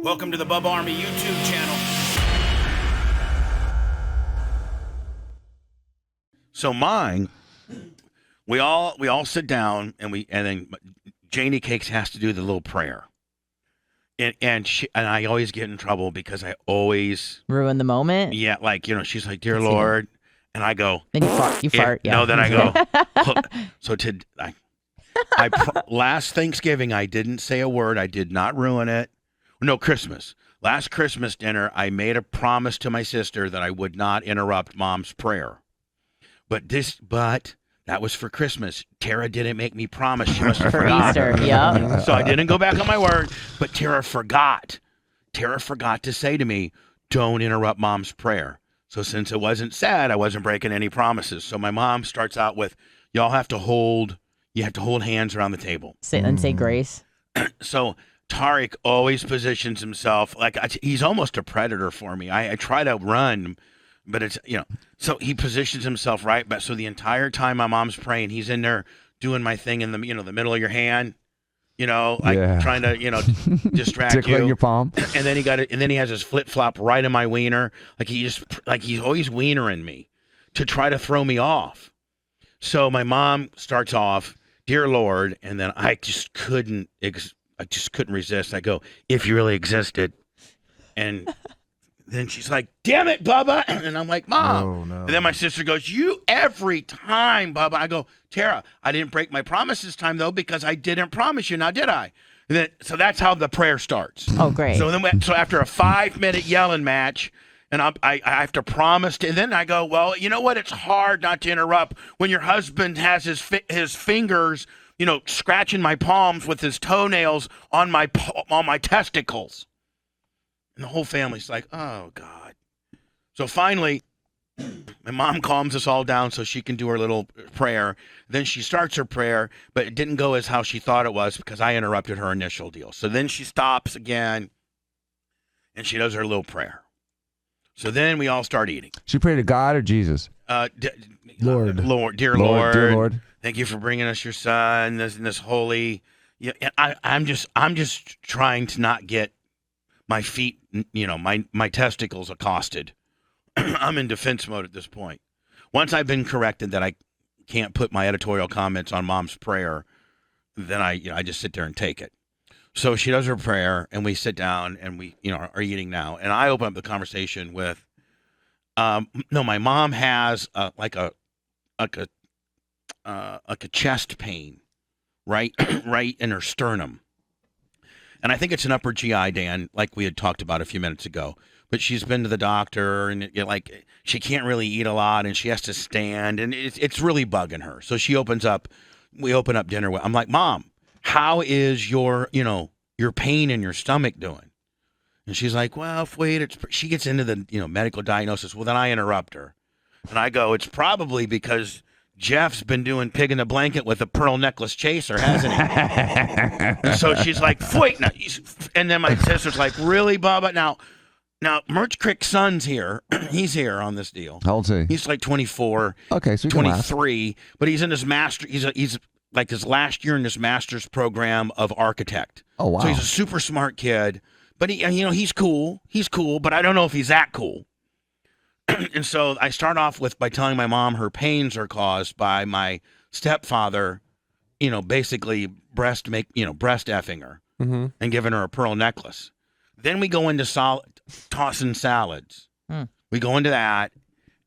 Welcome to the Bubba Army YouTube channel. So mine, we all sit down and then Janie Cakes has to do the little prayer. And I always get in trouble because I always ruin the moment. Yeah, like, she's like, "Dear Lord," and I go, then you fart. Yeah. No, then I go. So last Thanksgiving I didn't say a word. I did not ruin it. No, Christmas. Last Christmas dinner, I made a promise to my sister that I would not interrupt Mom's prayer. But that was for Christmas. Tara didn't make me promise. She must have forgot. Easter, yeah. So I didn't go back on my word, but Tara forgot. Tara forgot to say to me, "Don't interrupt Mom's prayer." So since it wasn't said, I wasn't breaking any promises. So my mom starts out with, you have to hold hands around the table. Say grace. So Tariq always positions himself like he's almost a predator for me. I try to run, but it's, so he positions himself right. But so the entire time my mom's praying, he's in there doing my thing in the, the middle of your hand, trying to, distract Tickling you. your palm. And then he has his flip flop right in my wiener. He's always wienering me to try to throw me off. So my mom starts off, "Dear Lord," and then I just couldn't resist. I go, "If you really existed." And then she's like, "Damn it, Bubba." And I'm like, "Mom." Oh, no. And then my sister goes, "You every time, Bubba." I go, "Tara, I didn't break my promise this time, though, because I didn't promise you. Now, did I?" And then, so that's how the prayer starts. Oh, great. So after a 5-minute yelling match, and I have to promise to, and then I go, "Well, you know what? It's hard not to interrupt when your husband has his fingers, scratching my palms with his toenails on my testicles." And the whole family's like, "Oh, God." So finally, my mom calms us all down so she can do her little prayer. Then she starts her prayer, but it didn't go as how she thought it was because I interrupted her initial deal. So then she stops again, and she does her little prayer. So then we all start eating. She prayed to God or Jesus? Lord, dear Lord. Thank you for bringing us your son, this holy. Yeah, and I'm just trying to not get my feet, my testicles accosted. I'm in defense mode at this point. Once I've been corrected that I can't put my editorial comments on Mom's prayer, then I just sit there and take it. So she does her prayer, and we sit down, and we are eating now. And I open up the conversation with, no, my mom has like a chest pain, right in her sternum. And I think it's an upper GI, Dan, like we had talked about a few minutes ago. But she's been to the doctor, and she can't really eat a lot, and she has to stand, and it's really bugging her. So we open up dinner. I'm like, "Mom, how is your pain in your stomach doing?" And she's like, "Well, she gets into the medical diagnosis." Well, then I interrupt her, and I go, "It's probably because Jeff's been doing pig in the blanket with a pearl necklace chaser, hasn't he?" And so she's like, "Wait," and then my sister's like, "Really, Bubba? Now, Merch Crick's son's here. He's here on this deal. How old's he? He's like 24. Okay, so 23. But he's in his master. He's like his last year in this master's program of architect. Oh, wow. So he's a super smart kid. But he's cool. He's cool. But I don't know if he's that cool. And so I start off by telling my mom her pains are caused by my stepfather, basically breast effing her and giving her a pearl necklace. Then we go into tossing salads. We go into that,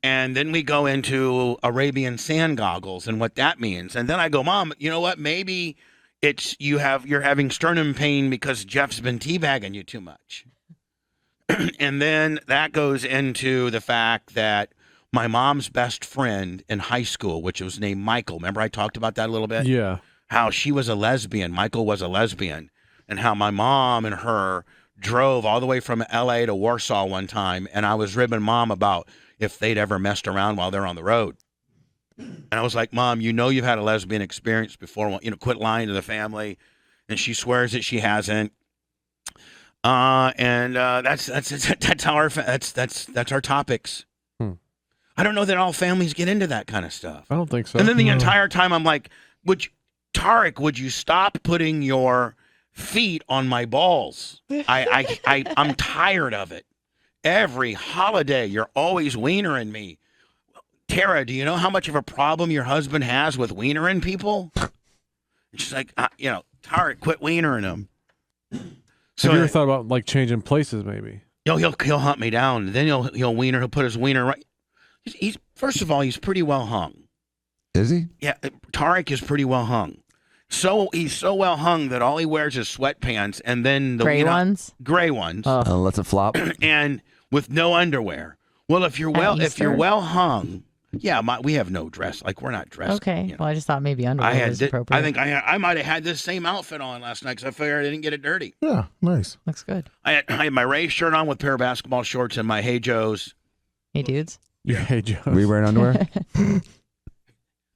and then we go into Arabian sand goggles and what that means. And then I go, "Mom, you know what? Maybe it's you're having sternum pain because Jeff's been teabagging you too much." And then that goes into the fact that my mom's best friend in high school, which was named Michael. Remember I talked about that a little bit? Yeah. How she was a lesbian. Michael was a lesbian. And how my mom and her drove all the way from L.A. to Warsaw one time, and I was ribbing Mom about if they'd ever messed around while they're on the road. And I was like, "Mom, you've had a lesbian experience before. Quit lying to the family." And she swears that she hasn't. That's our topics. I don't know that all families get into that kind of stuff. I don't think so. And then the entire time I'm like, Tariq, would you stop putting your feet on my balls. I'm tired of it. Every holiday, you're always wienering me. Tara, do you know how much of a problem your husband has with wienering people? And she's like, Tara, quit wienering him. So have you ever thought about like changing places, maybe? He'll hunt me down. Then he'll wiener. He'll put his wiener right. He's first of all, he's pretty well hung. Is he? Yeah, Tarek is pretty well hung. So he's so well hung that all he wears is sweatpants and then the Gray ones. Gray ones. Lets it flop. And with no underwear. Well, if you're well hung, yeah, we have no dress. Like we're not dressed. Okay. Well, I just thought maybe underwear was appropriate. I think I might have had this same outfit on last night because I figured I didn't get it dirty. Yeah, nice. Looks good. I had my Ray shirt on with a pair of basketball shorts and my Hey Joes. Hey, dudes. Yeah. Hey Joe. Were you wearing underwear?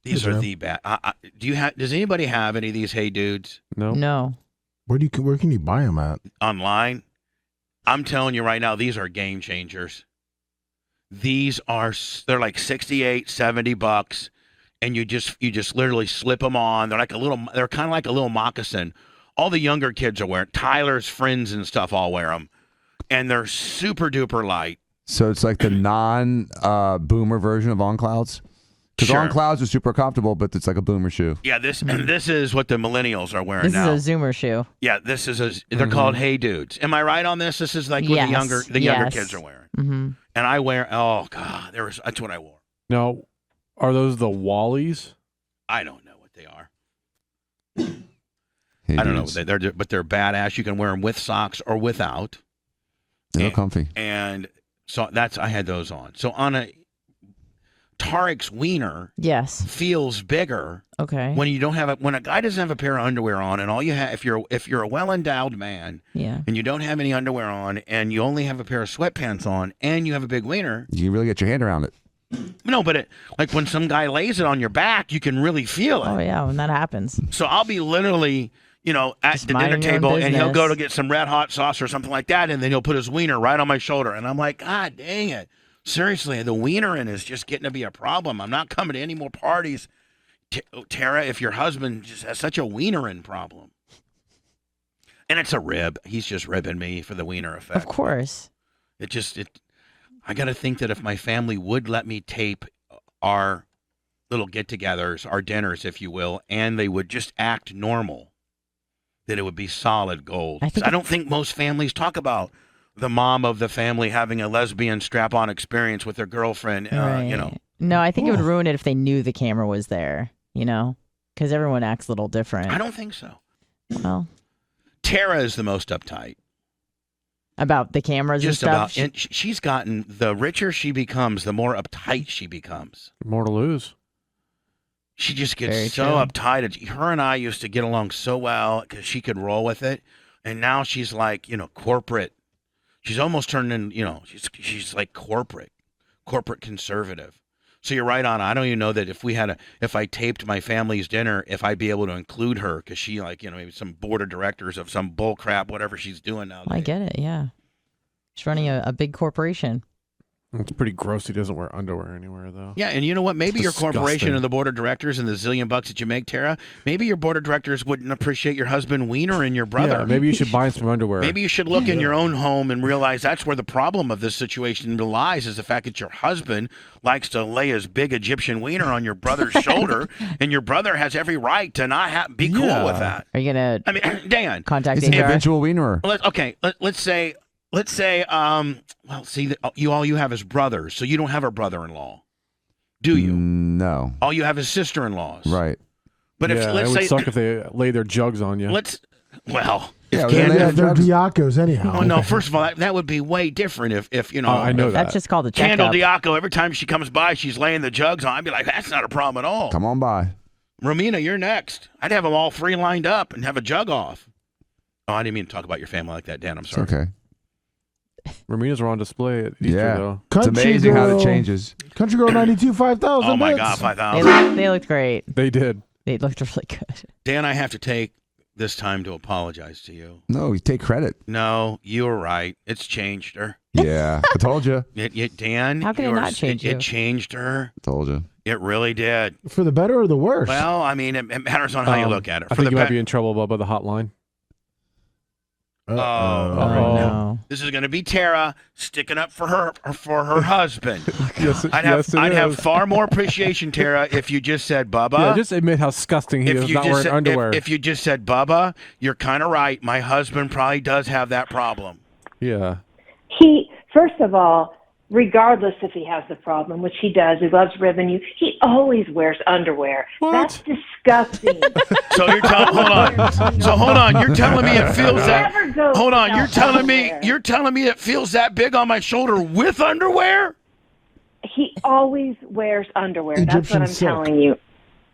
These are the bad. Does anybody have any of these Hey Dudes? No. No. Where can you buy them at? Online? I'm telling you right now, these are game changers. They're like $68, $70, and you just literally slip them on. They're kind of like a little moccasin. All the younger kids are wearing. Tyler's friends and stuff all wear them, and they're super duper light. So it's like the non-boomer version of On Clouds? Because Sure. On Clouds are super comfortable, but it's like a boomer shoe. Yeah, this is what the millennials are wearing This now. is a Zoomer shoe. Yeah, they're called Hey Dudes. Am I right on this? This is like what the younger kids are wearing. Mm-hmm. And I wear. Oh God, that's what I wore. Now, are those the Wallies? I don't know what they are. Hey, I don't know dudes. what but they're badass. You can wear them with socks or without. They're comfy. And so I had those on. So on Tarek's wiener Yes. feels bigger Okay. when you don't have when a guy doesn't have a pair of underwear on, and all you have if you're a well endowed man Yeah. and you don't have any underwear on and you only have a pair of sweatpants on and you have a big wiener. You can really get your hand around it. No, but like when some guy lays it on your back, you can really feel it. Oh yeah, when that happens. So I'll be literally, at Just the dinner minding your own table, and he'll go to business. get some red hot sauce or something like that, and then he'll put his wiener right on my shoulder, and I'm like, God dang it! Seriously, the wienering is just getting to be a problem. I'm not coming to any more parties, Tara. If your husband just has such a wienering problem, and it's a rib, he's just ribbing me for the wiener effect. Of course. I got to think that if my family would let me tape our little get-togethers, our dinners, if you will, and they would just act normal, that it would be solid gold. I don't think most families talk about the mom of the family having a lesbian strap-on experience with their girlfriend. Right. No, I think it would ruin it if they knew the camera was there. Because everyone acts a little different. I don't think so. Well, Tara is the most uptight. about the cameras Just and about. stuff. And she's gotten, the richer she becomes, the more uptight she becomes. More to lose. She just gets Very so true. uptight. Her and I used to get along so well because she could roll with it. And now she's like, corporate. She's almost turned in, she's like corporate conservative. So you're right on. I don't even know that if I taped my family's dinner, if I'd be able to include her because she maybe some board of directors of some bull crap, whatever she's doing now. I get it, yeah. She's running a big corporation. It's pretty gross. He doesn't wear underwear anywhere, though. Yeah, and you know what? Maybe your corporation disgusting. and the board of directors and the zillion bucks that you make, Tara, maybe your board of directors wouldn't appreciate your husband Wiener and your brother. Yeah, maybe you should buy some underwear. Maybe you should look in your own home and realize that's where the problem of this situation lies, is the fact that your husband likes to lay his big Egyptian wiener on your brother's shoulder, and your brother has every right to not be cool with that. Are you going I mean, Dan, contact It's an HR? eventual wiener. let's say, all you have is brothers, so you don't have a brother-in-law, do you? No. All you have is sister-in-laws. Right. But yeah, if it let's would say, suck if they lay their jugs on you. Yeah, if they Yeah, have they're drugs. Diacos anyhow. Oh no! First of all, that would be way different if I know That's that. just called a Candle checkup. Diaco, every time she comes by, she's laying the jugs on. I'd be like, that's not a problem at all. Come on by. Romina, you're next. I'd have them all three lined up and have a jug off. Oh, I didn't mean to talk about your family like that, Dan. I'm It's sorry. okay. Raminas are on display at Easter, Yeah. though. It's amazing how it changes. Country Girl 92 5000. Oh my bits. God, 5,000. They looked great. They did. They looked really good. Dan, I have to take this time to apologize to you. No, you take credit. No, you were right. It's changed her. Yeah, I told you. Dan, How can it not change you? It changed her. I told you. It really did. For the better or the worse? Well, I mean, it matters on how you look at it. I think you might be in trouble, Bubba, the hotline. Oh, Uh-oh. no. This is going to be Tara sticking up for her husband. Yes, I'd yes, have it have is. far more appreciation, Tara, if you just said, Bubba. Yeah, just admit how disgusting he if is you not just wearing said, underwear. if you just said, Bubba, you're kind of right. My husband probably does have that problem. Yeah. First of all, regardless if he has the problem, which he does, he loves ribbing you, he always wears underwear. What? That's disgusting. So you're telling hold on. So hold on. You're telling me it feels that. Never goes Hold on. without You're telling me it feels that big on my shoulder with underwear? He always wears underwear. That's Egyptian what I'm silk. telling you.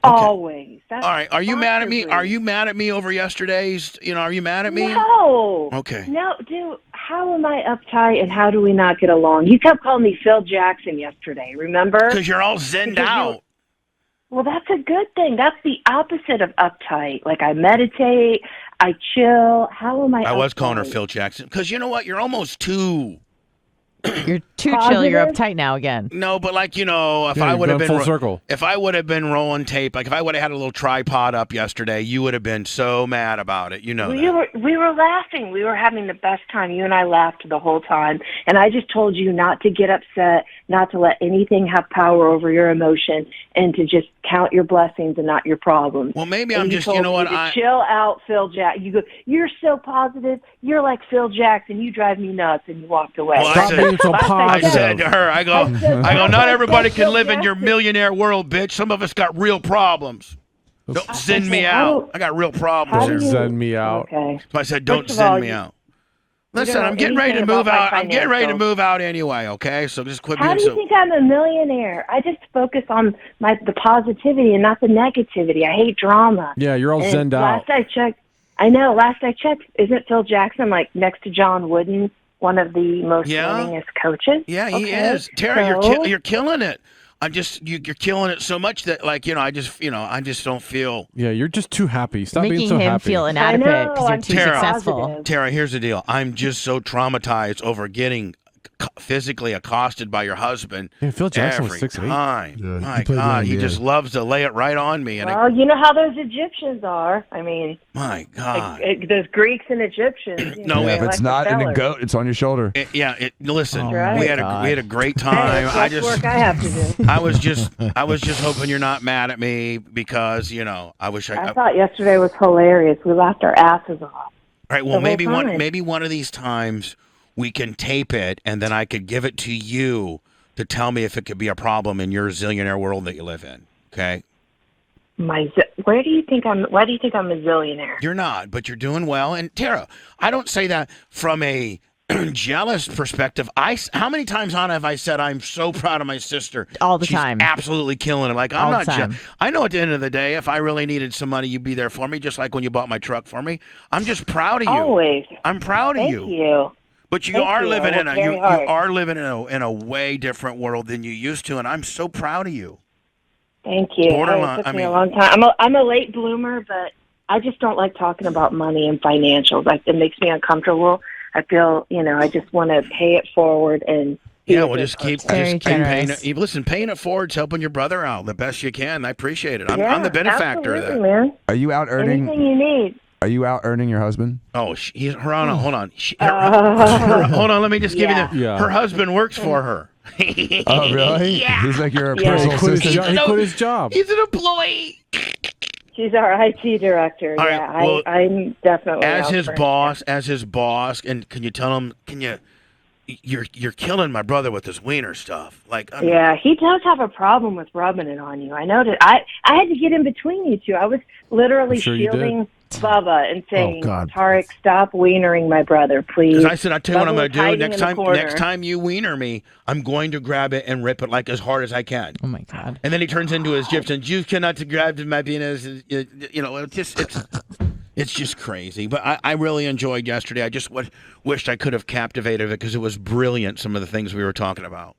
Always. That's All right. Are you mad at me? bonkers. Are you mad at me over yesterday's? Are you mad at me? No. Okay. No, dude, how am I uptight and how do we not get along? You kept calling me Phil Jackson yesterday, remember? Because you're all zenned Because you- out. Well, that's a good thing. That's the opposite of uptight. Like, I meditate, I chill. How am I I was calling her uptight? Phil Jackson. Because you know what? You're almost too. You're too chill. You're Positive? uptight now again. No, but if Yeah, I you've would have gone been full circle. if I would have been rolling tape, like if I would have had a little tripod up yesterday, you would have been so mad about it. You know that. We were laughing. We were having the best time. You and I laughed the whole time. And I just told you not to get upset, not to let anything have power over your emotion, and to just count your blessings and not your problems. Well, maybe And I'm just, told you know me what? to chill out, Phil Jackson. You go, you're so positive. You're like Phil Jackson. You drive me nuts. And you walked away. Well, I Stop said- being so Last I I positive. said to her, I go, not everybody can live in your millionaire world, bitch. Some of us got real problems. Don't send me said, out. I got real how problems do here. you- Send me out. Okay. So I said, don't First of all, send me you- out. you Listen, don't know I'm getting ready to anything move about out. my I'm getting ready to financials. move out anyway, okay? So just quit How being do you so. think I'm a millionaire? I just focus on the positivity and not the negativity. I hate drama. Yeah, you're all And zenned out. last I checked, isn't Phil Jackson like next to John Wooden, one of the most Yeah. winningest coaches? Yeah, he Okay. is. Tara, So- you're killing it. I'm just you're killing it so much that I just don't feel. Yeah, you're just too happy. Stop being Making so him happy. feel I inadequate know, because you're I'm too Tara. successful. positive. Tara, here's the deal. I'm just so traumatized over getting physically accosted by your husband Yeah, Phil Jackson was every 6'8". time. Yeah, he My played God, in he the just NBA. loves to lay it right on me. And Well, you know how those Egyptians are. I mean, my God. those Greeks and Egyptians. No, they're if If it's like not in a fellers. goat, it's on your shoulder. Listen, Oh, my we had God. a great Hey, time. it's I less just work I have to do. I was just hoping you're not mad at me because I wish I thought yesterday was hilarious. We laughed our asses off. All right, well, the whole maybe time. one of these times we can tape it, and then I could give it to you to tell me if it could be a problem in your zillionaire world that you live in. Okay, Why do you think I'm a zillionaire? you're not, but you're doing well. And Tara, I don't say that from a jealous perspective. How many times, Hannah, have I said I'm so proud of my sister? All the She's time. absolutely killing it. Like I'm All the not. time. I know at the end of the day, if I really needed some money, you'd be there for me, just like when you bought my truck for me. I'm just proud of you. Always. I'm proud of Thank you. you. But you Thank are you. living I in worked you very hard. are living in a way different world than you used to, and I'm so proud of you. Thank you. Borderline- It took I me mean- a long time. I'm a late bloomer, but I just don't like talking about money and financials. It makes me uncomfortable. I feel, I just want to pay it forward and be Yeah, a well, good just keep person. Very just keep paying generous. it. Listen, paying it forward's helping your brother out the best you can. I appreciate it. I'm Yeah, the benefactor of absolutely, that. man. Are you out earning? Anything you need. Are you out earning your husband? Oh, hold on. Hold on. Let me just give Yeah. you Yeah. her husband works for her. Oh, really? Yeah. He's like your Yeah. personal He quit his assistant. job. He quit his job. He's an employee. She's our IT director. All right, Yeah, well, I'm definitely As out his for it. boss, and can you tell him? You're killing my brother with this wiener stuff. Like, I mean, Yeah, he does have a problem with rubbing it on you. I know that. I had to get in between you two. I was literally I'm sure you did. shielding Bubba and saying, God. Tarek, stop wienering my brother, please. because I said, I tell you what I'm Bubba going was to do hiding next in the time. corner. Next time you wiener me, I'm going to grab it and rip it like as hard as I can. Oh my God. And then he turns into his Egyptian. You cannot grab my penis. It's just crazy. But I really enjoyed yesterday. I just wished I could have captivated it because it was brilliant. Some of the things we were talking about.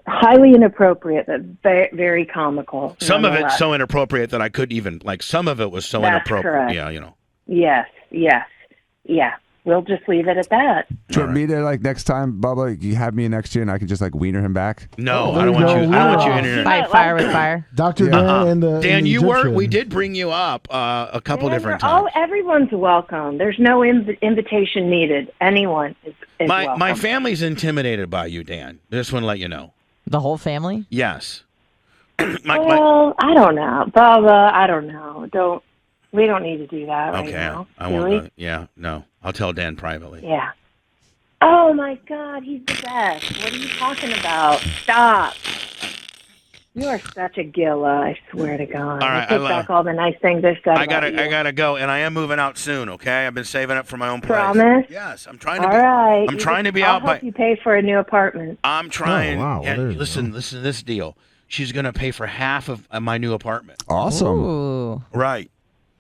Highly inappropriate, but very, very comical. Some of it nonetheless. so inappropriate that I couldn't even Some of it was so That's inappropriate. correct. Yeah, Yes. Yeah. we'll just leave it at that. Sure, me to like next time, Bubba, you have me next year and I can just like wiener him back. No, Oh, I don't there want you you. go. I don't want you We're internet. Fight fire with fire. Dr. Yeah. Dan and the Dan, and the you were. Egyptian. We did bring you up a couple different times. Oh, everyone's welcome. There's no invitation needed. Anyone is welcome. My family's intimidated by you, Dan. Just want to let you know. The whole family? Yes. Well, I don't know, Bubba. I don't know. We don't need to do that right Okay, now. I do won't. we? Yeah, no. I'll tell Dan privately. Yeah. Oh my God, he's the best. What are you talking about? Stop. You are such a gilla. I swear to God. All right, I take back all the nice things I said. I about you. gotta go, and I am moving out soon. Okay, I've been saving up for my own place. Promise? Yes, I'm trying to. All be, right. I'm trying to be I'll out help by. you pay for a new apartment. I'm trying. Oh, wow. Yeah, Well, there you listen to this deal. She's gonna pay for half of my new apartment. Awesome. Ooh. Right.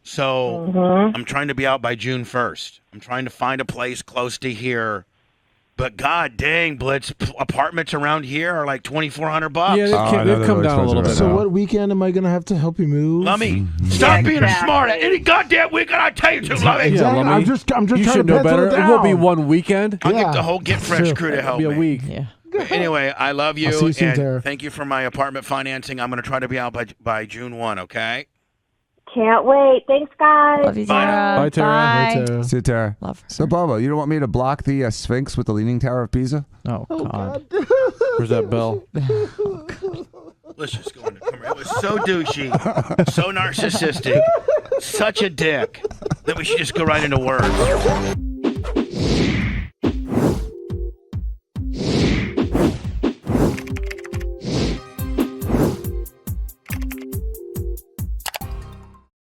So I'm trying to be out by June 1st. I'm trying to find a place close to here. But god dang, Blitz, apartments around here are like $2,400. Yeah, they've, I know they've they're come really down a little bit. expensive So right now. what weekend am I gonna have to help you move? Lummy, stop being a smart. Exactly. Any goddamn weekend I tell you to, Lummy. Yeah, Exactly. Lummy, I'm just you trying should to know pencil better. it It won't be down. one weekend. I'll Yeah, get the whole Get Fresh true. crew to It'll help be a me. week. Yeah. Anyway, I love you, I'll see you soon, and Tara. thank you for my apartment financing. I'm going to try to be out by June 1, okay? Can't wait. Thanks, guys. Love you, Bye. Tara. Bye, Tara. Bye. Hey, Tara. See you, Tara. Love her. So, Bubba, you don't want me to block the Sphinx with the Leaning Tower of Pisa? Oh, God. Where's that bell? Let's just go into commercial. It was so douchey, so narcissistic, such a dick that we should just go right into words.